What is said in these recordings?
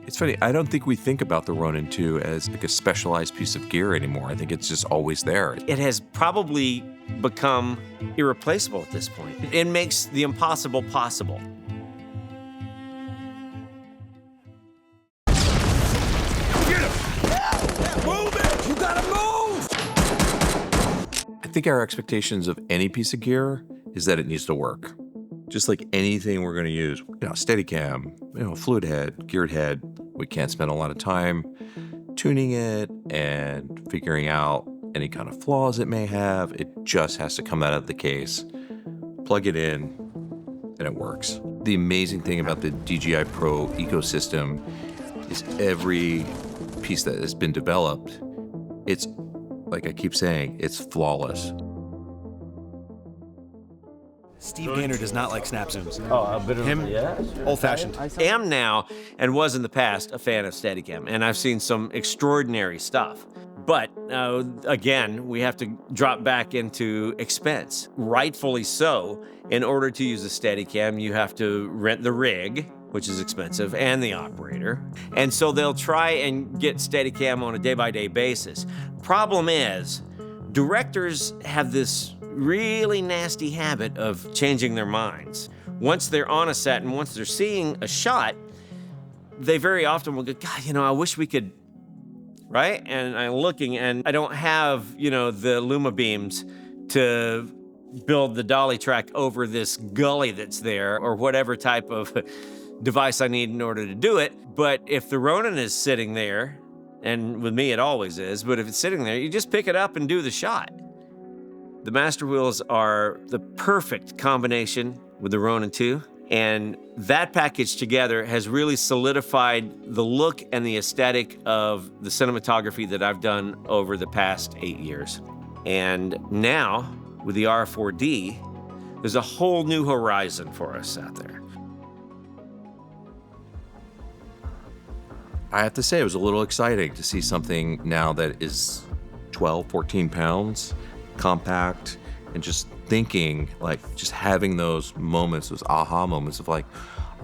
It's funny, I don't think we think about the Ronin 2 as like a specialized piece of gear anymore. I think it's just always there. It has probably become irreplaceable at this point. It makes the impossible possible. Get him! Move it! You gotta move! I think our expectations of any piece of gear is that it needs to work. Just like anything we're going to use, Steadicam, fluid head, geared head, we can't spend a lot of time tuning it and figuring out any kind of flaws it may have. It just has to come out of the case, plug it in, and it works. The amazing thing about the DJI Pro ecosystem is every piece that has been developed, it's, like I keep saying, it's flawless. Steve Gaynor does not like snap zooms. Oh, a bit of Him, old-fashioned. I am now, and was in the past, a fan of Steadicam, and I've seen some extraordinary stuff. But again, we have to drop back into expense. Rightfully so. In order to use a Steadicam, you have to rent the rig, which is expensive, and the operator. And so they'll try and get Steadicam on a day-by-day basis. Problem is, directors have this really nasty habit of changing their minds. Once they're on a set and once they're seeing a shot, they very often will go, God, I wish we could, right? And I'm looking and I don't have, the Luma beams to build the dolly track over this gully that's there or whatever type of device I need in order to do it. But if the Ronin is sitting there, and with me it always is, but if it's sitting there, you just pick it up and do the shot. The Master Wheels are the perfect combination with the Ronin 2, and that package together has really solidified the look and the aesthetic of the cinematography that I've done over the past 8 years. And now, with the R4D, there's a whole new horizon for us out there. I have to say, it was a little exciting to see something now that is 12, 14 pounds, compact, and just thinking, just having those moments, those aha moments of I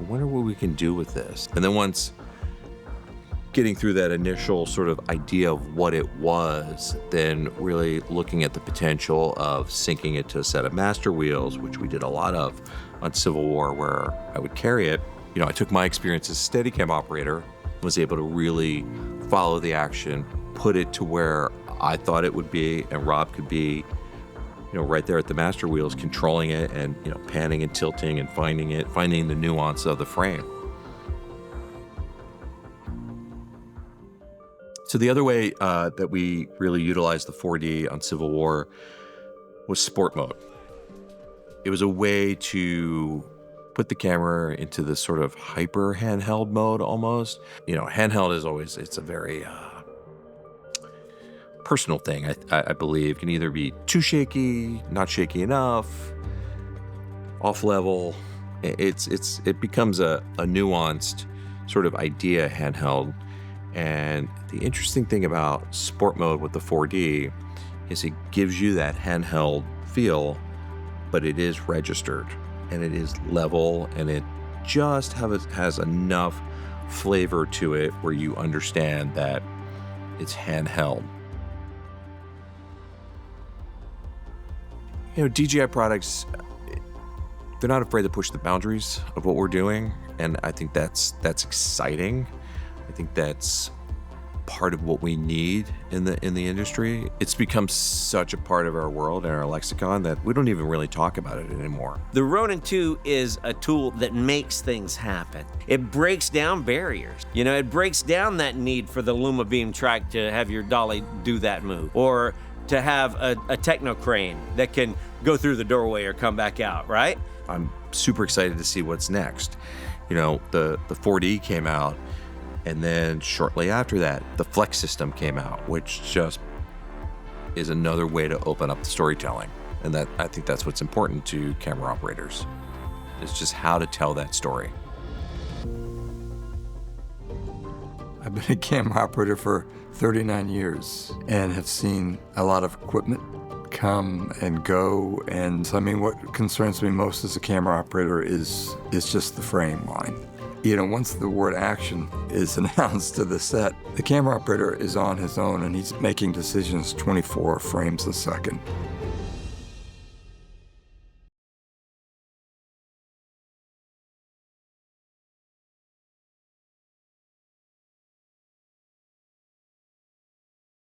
wonder what we can do with this. And then once getting through that initial sort of idea of what it was, then really looking at the potential of syncing it to a set of master wheels, which we did a lot of on Civil War, where I would carry it. I took my experience as a Steadicam operator, was able to really follow the action, put it to where I thought it would be, and Rob could be, right there at the master wheels, controlling it and, panning and tilting and finding the nuance of the frame. So the other way that we really utilized the 4D on Civil War was sport mode. It was a way to put the camera into this sort of hyper handheld mode almost. Handheld is always, it's a very personal thing, I believe. It can either be too shaky, not shaky enough, off level. It becomes a nuanced sort of idea, handheld. And the interesting thing about sport mode with the 4D is it gives you that handheld feel, but it is registered and it is level, and it just has enough flavor to it where you understand that it's handheld. DJI products, they're not afraid to push the boundaries of what we're doing, and I think that's exciting. I think that's part of what we need in the industry. It's become such a part of our world and our lexicon that we don't even really talk about it anymore. The Ronin 2 is a tool that makes things happen. It breaks down barriers. It breaks down that need for the Luma beam track to have your dolly do that move, or to have a techno crane that can go through the doorway or come back out, right? I'm super excited to see what's next. The 4D came out, and then shortly after that, the Flex system came out, which just is another way to open up the storytelling. And I think that's what's important to camera operators, is just how to tell that story. I've been a camera operator for 39 years and have seen a lot of equipment come and go. And what concerns me most as a camera operator is just the frame line. You know, once the word action is announced to the set, the camera operator is on his own and he's making decisions 24 frames a second.